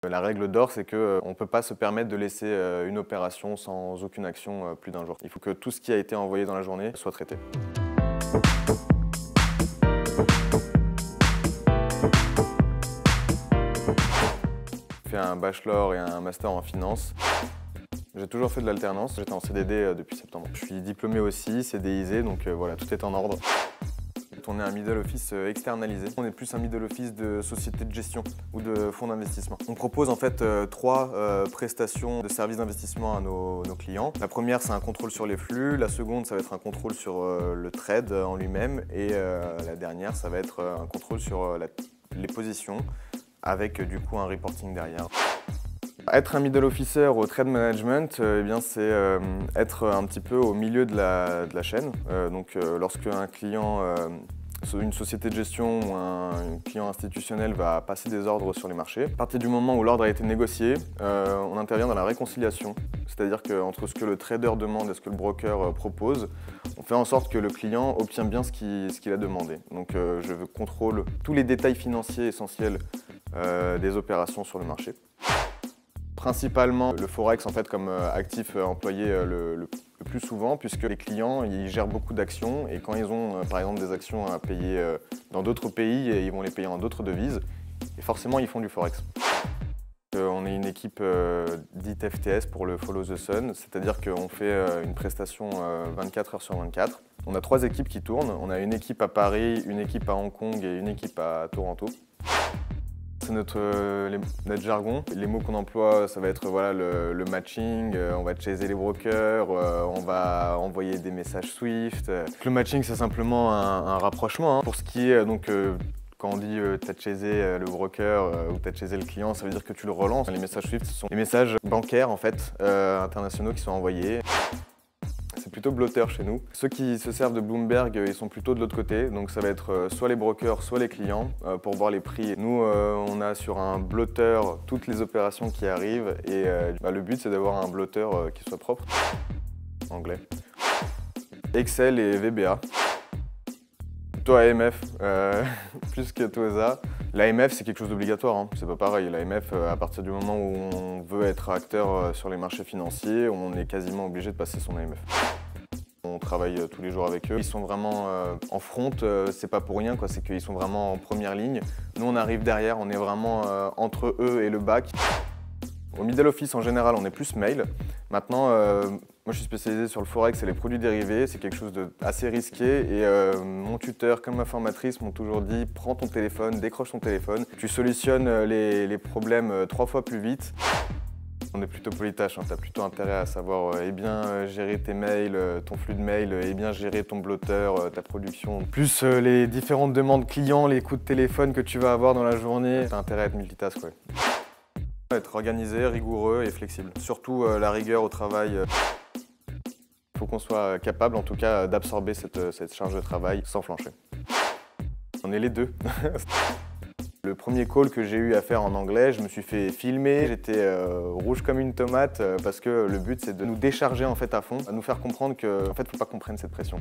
La règle d'or, c'est qu'on ne peut pas se permettre de laisser une opération sans aucune action plus d'un jour. Il faut que tout ce qui a été envoyé dans la journée soit traité. J'ai fait un bachelor et un master en finance. J'ai toujours fait de l'alternance, j'étais en CDD depuis septembre. Je suis diplômé aussi, CDIsé, donc voilà, tout est en ordre. On est un middle office externalisé. On est plus un middle office de société de gestion ou de fonds d'investissement. On propose en fait trois prestations de services d'investissement à nos clients. La première, c'est un contrôle sur les flux. La seconde, ça va être un contrôle sur le trade en lui-même. Et la dernière, ça va être un contrôle sur les positions avec du coup un reporting derrière. Être un middle officer au trade management, eh bien c'est être un petit peu au milieu de la chaîne. Lorsque un client, une société de gestion ou un client institutionnel va passer des ordres sur les marchés, à partir du moment où l'ordre a été négocié, on intervient dans la réconciliation. C'est-à-dire qu'entre ce que le trader demande et ce que le broker propose, on fait en sorte que le client obtient bien ce qu'il a demandé. Donc je contrôle tous les détails financiers essentiels des opérations sur le marché. Principalement le Forex en fait, comme actif employé le plus souvent, puisque les clients ils gèrent beaucoup d'actions et quand ils ont par exemple des actions à payer dans d'autres pays, ils vont les payer en d'autres devises et forcément ils font du Forex. On est une équipe dite FTS pour le Follow the Sun, c'est-à-dire qu'on fait une prestation 24 heures sur 24. On a 3 équipes qui tournent, on a une équipe à Paris, une équipe à Hong Kong et une équipe à Toronto. C'est notre jargon. Les mots qu'on emploie, ça va être voilà, le matching, on va chaser les brokers, on va envoyer des messages Swift. Le matching, c'est simplement un rapprochement. Pour ce qui est, quand on dit t'as chasé le broker ou t'as chasé le client, ça veut dire que tu le relances. Les messages Swift, ce sont des messages bancaires en fait, internationaux qui sont envoyés. C'est plutôt blotter chez nous. Ceux qui se servent de Bloomberg, ils sont plutôt de l'autre côté. Donc ça va être soit les brokers, soit les clients pour voir les prix. Nous, on a sur un blotter toutes les opérations qui arrivent et le but, c'est d'avoir un blotter qui soit propre. Anglais. Excel et VBA. Plutôt AMF, plus que TOSA. L'AMF, c'est quelque chose d'obligatoire, hein. C'est pas pareil. L'AMF, à partir du moment où on veut être acteur sur les marchés financiers, on est quasiment obligé de passer son AMF. On travaille tous les jours avec eux. Ils sont vraiment en front, c'est pas pour rien, c'est qu'ils sont vraiment en première ligne. Nous, on arrive derrière, on est vraiment entre eux et le back. Au middle office, en général, on est plus mail. Maintenant, moi, je suis spécialisé sur le Forex et les produits dérivés. C'est quelque chose d'assez risqué. Et mon tuteur, comme ma formatrice, m'ont toujours dit « Prends ton téléphone, décroche ton téléphone. Tu solutionnes les problèmes 3 fois plus vite. » On est plutôt polytâche, hein. Tu as plutôt intérêt à savoir bien gérer tes mails, ton flux de mails, et bien gérer ton blotter, ta production. Plus les différentes demandes clients, les coups de téléphone que tu vas avoir dans la journée. Tu as intérêt à être multitask, ouais. Être organisé, rigoureux et flexible. Surtout la rigueur au travail. Il faut qu'on soit capable, en tout cas, d'absorber cette charge de travail sans flancher. On est les deux. Le premier call que j'ai eu à faire en anglais, je me suis fait filmer. J'étais rouge comme une tomate parce que le but, c'est de nous décharger en fait à fond, à nous faire comprendre que, en fait, faut pas qu'on prenne cette pression.